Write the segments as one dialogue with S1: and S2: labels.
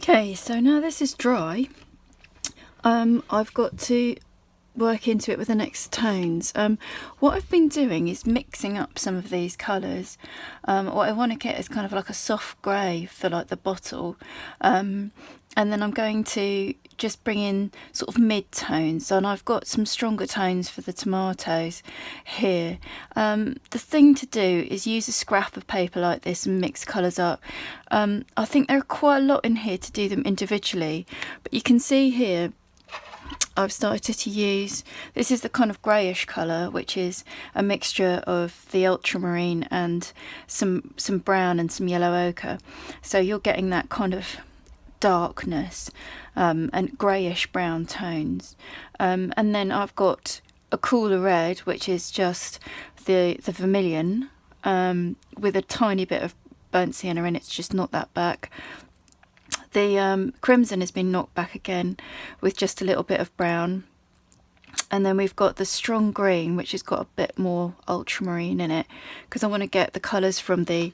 S1: Okay, so now this is dry, I've got to work into it with the next tones. What I've been doing is mixing up some of these colours. What I want to get is kind of like a soft grey for like the bottle, and then I'm going to just bring in sort of mid-tones, and I've got some stronger tones for the tomatoes here. The thing to do is use a scrap of paper like this and mix colours up. I think there are quite a lot in here to do them individually, but you can see here I've started to use, this is the kind of greyish colour, which is a mixture of the ultramarine and some brown and some yellow ochre. So you're getting that kind of darkness and greyish brown tones. And then I've got a cooler red, which is just the vermilion with a tiny bit of burnt sienna in it to just knock that back. The crimson has been knocked back again with just a little bit of brown. And then we've got the strong green, which has got a bit more ultramarine in it, because I want to get the colours from these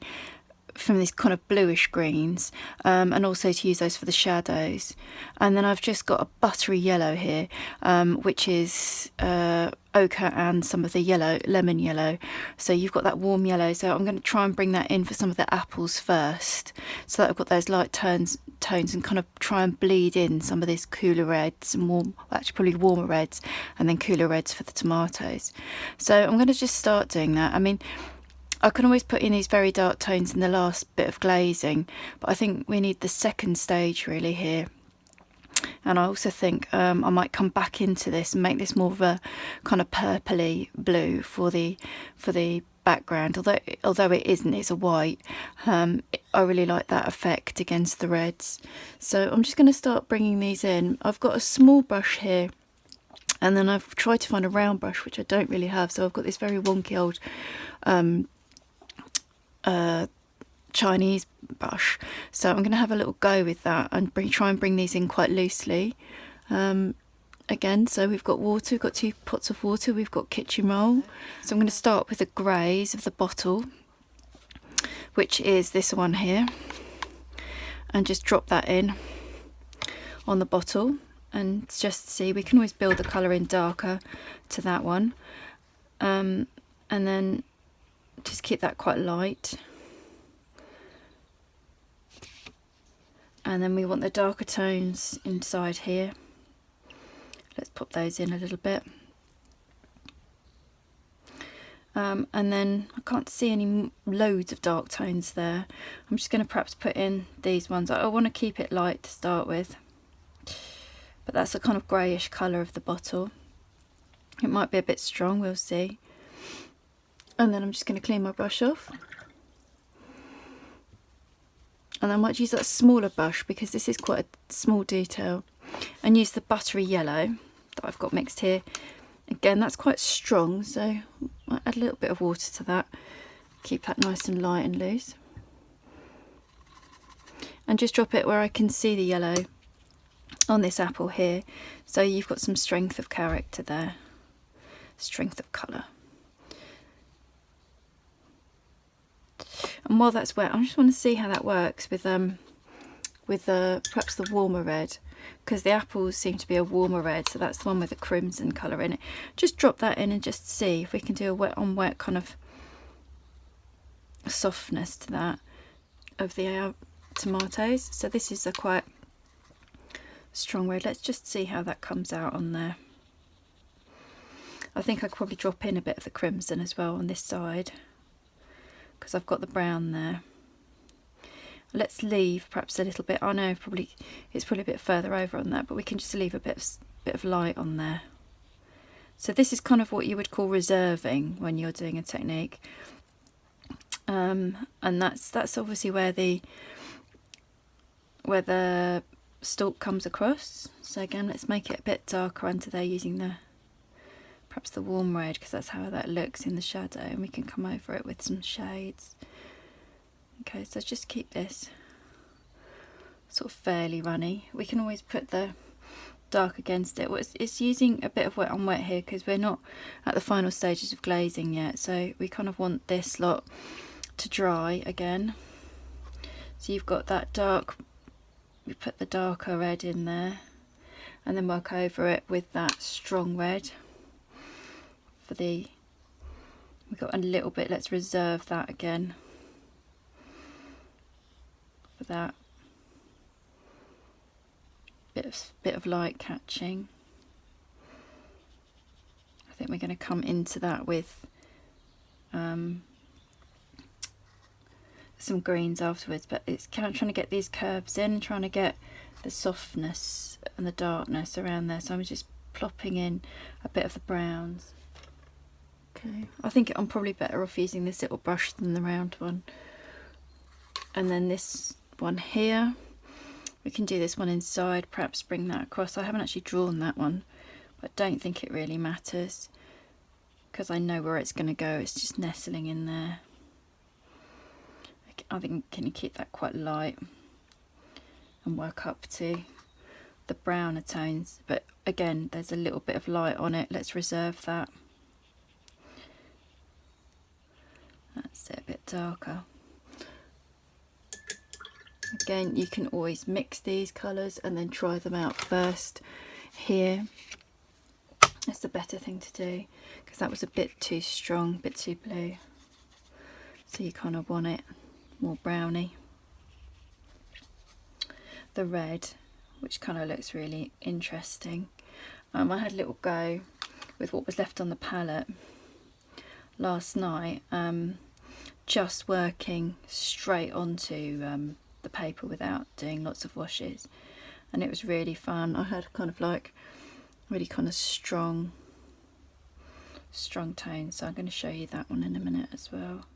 S1: kind of bluish greens, and also to use those for the shadows. And then I've just got a buttery yellow here, which is ochre and some of the yellow, lemon yellow. So you've got that warm yellow, so I'm going to try and bring that in for some of the apples first, so that I've got those light tones and kind of try and bleed in some of these cooler reds and actually probably warmer reds, and then cooler reds for the tomatoes. So I'm going to just start doing that. I mean, I can always put in these very dark tones in the last bit of glazing, but I think we need the second stage really here. And I also think I might come back into this and make this more of a kind of purpley blue for the background, although it isn't, it's a white. I really like that effect against the reds. So I'm just going to start bringing these in. I've got a small brush here, and then I've tried to find a round brush, which I don't really have, so I've got this very wonky old Chinese brush. So I'm going to have a little go with that and try and bring these in quite loosely. Again, so we've got water, we've got 2 pots of water, we've got kitchen roll. So I'm going to start with the greys of the bottle, which is this one here, and just drop that in on the bottle and just see, we can always build the colour in darker to that one, and then just keep that quite light. And then we want the darker tones inside here. Let's pop those in a little bit. And then I can't see any loads of dark tones there. I'm just going to perhaps put in these ones. I want to keep it light to start with, but that's a kind of greyish colour of the bottle. It might be a bit strong, we'll see. And then I'm just going to clean my brush off. And I might use that smaller brush because this is quite a small detail, and use the buttery yellow that I've got mixed here. Again, that's quite strong, so I might add a little bit of water to that. Keep that nice and light and loose. And just drop it where I can see the yellow on this apple here. So you've got some strength of character there, strength of colour. And while that's wet, I just want to see how that works with perhaps the warmer red, because the apples seem to be a warmer red, so that's the one with the crimson colour in it. Just drop that in and just see if we can do a wet on wet kind of softness to that of the tomatoes. So this is a quite strong red. Let's just see how that comes out on there. I think I could probably drop in a bit of the crimson as well on this side, because I've got the brown there. Let's leave perhaps a little bit. I know it's probably a bit further over on that, but we can just leave a bit of light on there. So this is kind of what you would call reserving when you're doing a technique, and that's obviously where the stalk comes across. So again, let's make it a bit darker under there using perhaps the warm red, because that's how that looks in the shadow, and we can come over it with some shades. Okay, so just keep this sort of fairly runny. We can always put the dark against it. It's using a bit of wet on wet here because we're not at the final stages of glazing yet, so we kind of want this lot to dry again. So you've got that dark we put the darker red in there and then work over it with that strong red. For the, we've got a little bit, let's reserve that again for that bit of light catching. I think we're going to come into that with some greens afterwards, but it's kind of trying to get these curves in, trying to get the softness and the darkness around there. So I'm just plopping in a bit of the browns. Okay, I think I'm probably better off using this little brush than the round one. And then this one here, we can do this one inside, perhaps bring that across. I haven't actually drawn that one, but I don't think it really matters because I know where it's going to go. It's just nestling in there. I think can you keep that quite light and work up to the browner tones, but again there's a little bit of light on it. Let's reserve that. That's it, a bit darker. Again, you can always mix these colours and then try them out first here. That's the better thing to do because that was a bit too strong, a bit too blue. So you kind of want it more browny. The red, which kind of looks really interesting. I had a little go with what was left on the palette last night, just working straight onto the paper without doing lots of washes, and it was really fun. I had kind of like really kind of strong tones, so I'm going to show you that one in a minute as well,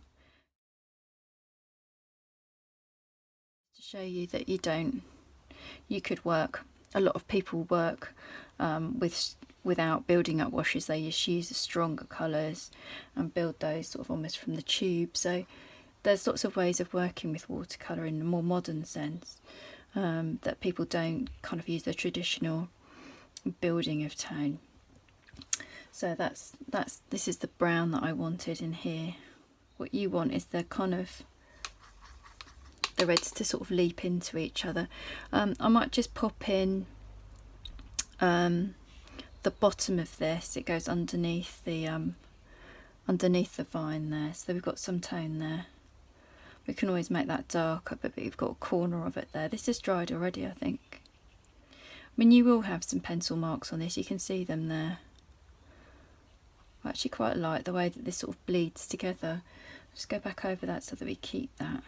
S1: to show you that you could work, a lot of people work without building up washes. They just use the stronger colours and build those sort of almost from the tube. So there's lots of ways of working with watercolour in a more modern sense, that people don't kind of use the traditional building of tone. So this is the brown that I wanted in here. What you want is the kind of the reds to sort of leap into each other. I might just pop in the bottom of this. It goes underneath the vine there, so we've got some tone there. We can always make that darker, but we've got a corner of it there. This is dried already, I think. I mean, you will have some pencil marks on this, you can see them there. I actually quite like the way that this sort of bleeds together. Just go back over that so that we keep that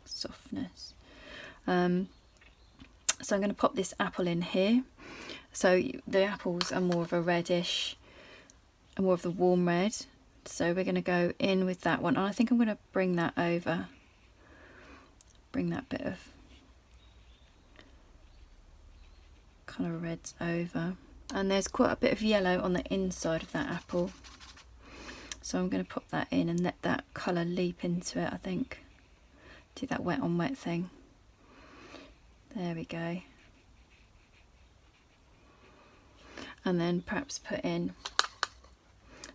S1: softness. So I'm going to pop this apple in here. So the apples are more of a reddish, more of the warm red. So we're going to go in with that one. And I think I'm going to bring that over. Bring that bit of kind of reds over. And there's quite a bit of yellow on the inside of that apple. So I'm going to pop that in and let that colour leap into it, I think. Do that wet on wet thing. There we go. And then perhaps put in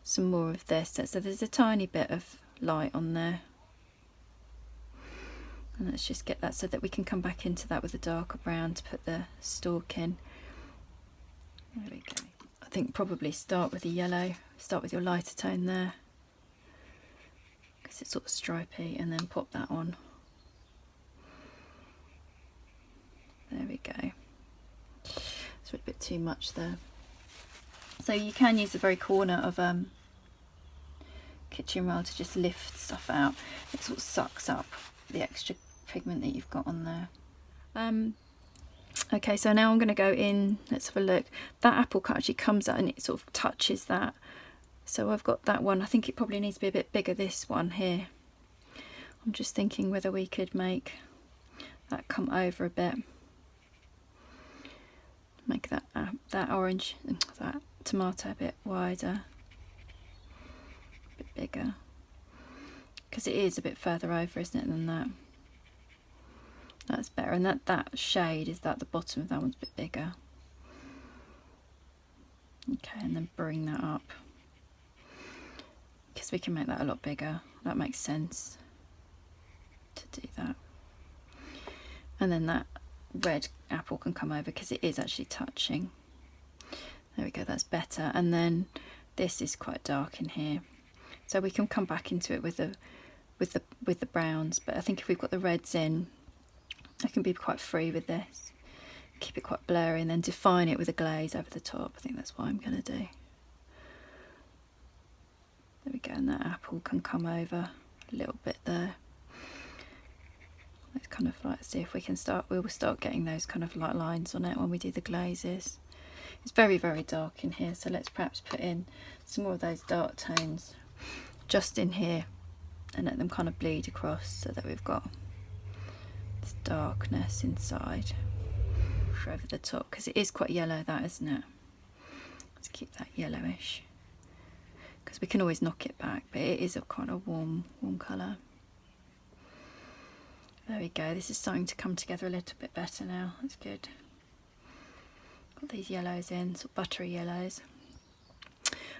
S1: some more of this. So there's a tiny bit of light on there. And let's just get that so that we can come back into that with a darker brown to put the stalk in. There we go. I think probably start with the yellow. Start with your lighter tone there, because it's sort of stripy, and then pop that on. There we go. It's a bit too much there. So you can use the very corner of kitchen roll to just lift stuff out. It sort of sucks up the extra pigment that you've got on there. Okay, so now I'm going to go in. Let's have a look. That apple actually comes out and it sort of touches that. So I've got that one. I think it probably needs to be a bit bigger, this one here. I'm just thinking whether we could make that come over a bit. Make that orange, that tomato a bit wider, a bit bigger, because it is a bit further over, isn't it, than that. That's better, and that shade is that the bottom of that one's a bit bigger. Okay, and then bring that up, because we can make that a lot bigger. That makes sense to do that. And then that red apple can come over, because it is actually touching. There we go, that's better. And then this is quite dark in here, so we can come back into it with the browns. But I think if we've got the reds in, I can be quite free with this, keep it quite blurry, and then define it with a glaze over the top. I think that's what I'm going to do. There we go, and that apple can come over a little bit there. Let's kind of like see if we can we will start getting those kind of light lines on it when we do the glazes. It's very, very dark in here, so let's perhaps put in some more of those dark tones just in here and let them kind of bleed across, so that we've got this darkness inside over the top, because it is quite yellow, that, isn't it? Let's keep that yellowish, because we can always knock it back, but it is a kind of warm colour. There we go, this is starting to come together a little bit better now. That's good. Got these yellows in, sort of buttery yellows.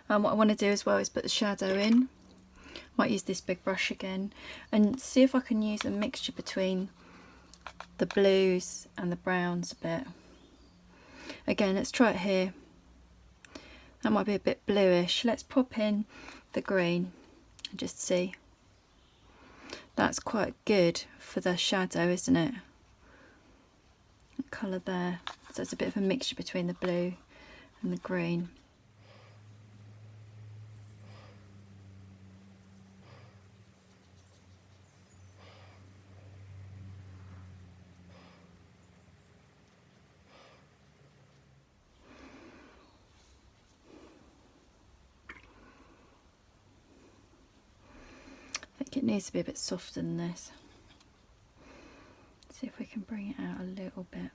S1: What I want to do as well is put the shadow in. Might use this big brush again and see if I can use a mixture between the blues and the browns a bit. Again, let's try it here. That might be a bit bluish. Let's pop in the green and just see. That's quite good for the shadow, isn't it? That colour there. So it's a bit of a mixture between the blue and the green. I think it needs to be a bit softer than this. See if we can bring it out a little bit.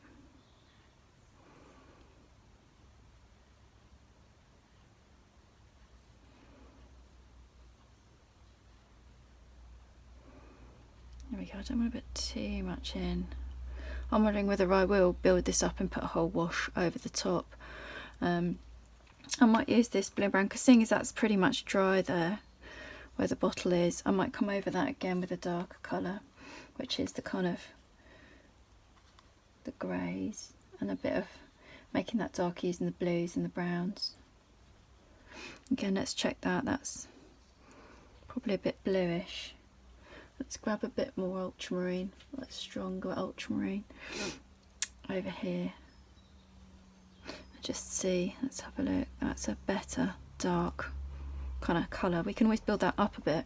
S1: There we go, I don't want to put too much in. I'm wondering whether I will build this up and put a whole wash over the top. I might use this blue and brown, because seeing as that's pretty much dry there where the bottle is, I might come over that again with a darker colour, which is the kind of the greys, and a bit of making that darker using the blues and the browns. Again, let's check that, that's probably a bit bluish. Let's grab a bit more ultramarine, like stronger ultramarine over here. Just see, let's have a look. That's a better dark kind of colour. We can always build that up a bit,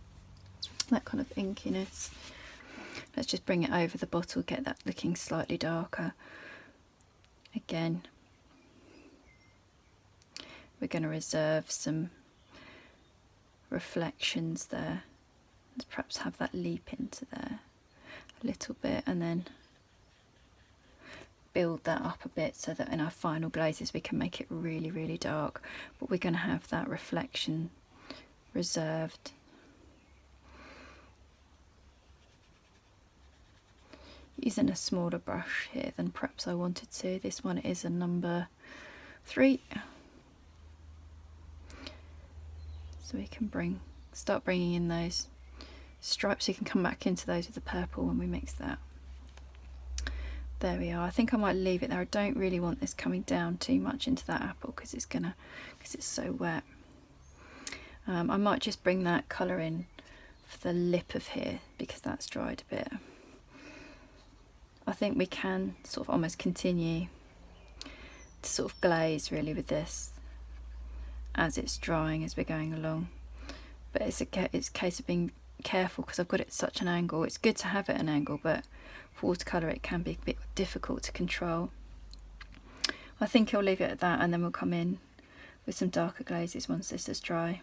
S1: that kind of inkiness. Let's just bring it over the bottle, get that looking slightly darker. Again, we're going to reserve some reflections there. Let's perhaps have that leap into there a little bit, and then build that up a bit so that in our final glazes we can make it really, really dark, but we're going to have that reflection reserved. Using a smaller brush here than perhaps I wanted to. This one is a number 3. So we can start bringing in those stripes. You can come back into those with the purple when we mix that. There we are. I think I might leave it there. I don't really want this coming down too much into that apple, because it's so wet. I might just bring that colour in for the lip of here, because that's dried a bit. I think we can sort of almost continue to sort of glaze really with this as it's drying, as we're going along. But it's a case of being careful, because I've got it at such an angle. It's good to have it at an angle, but for watercolour it can be a bit difficult to control. I think I'll leave it at that, and then we'll come in with some darker glazes once this is dry.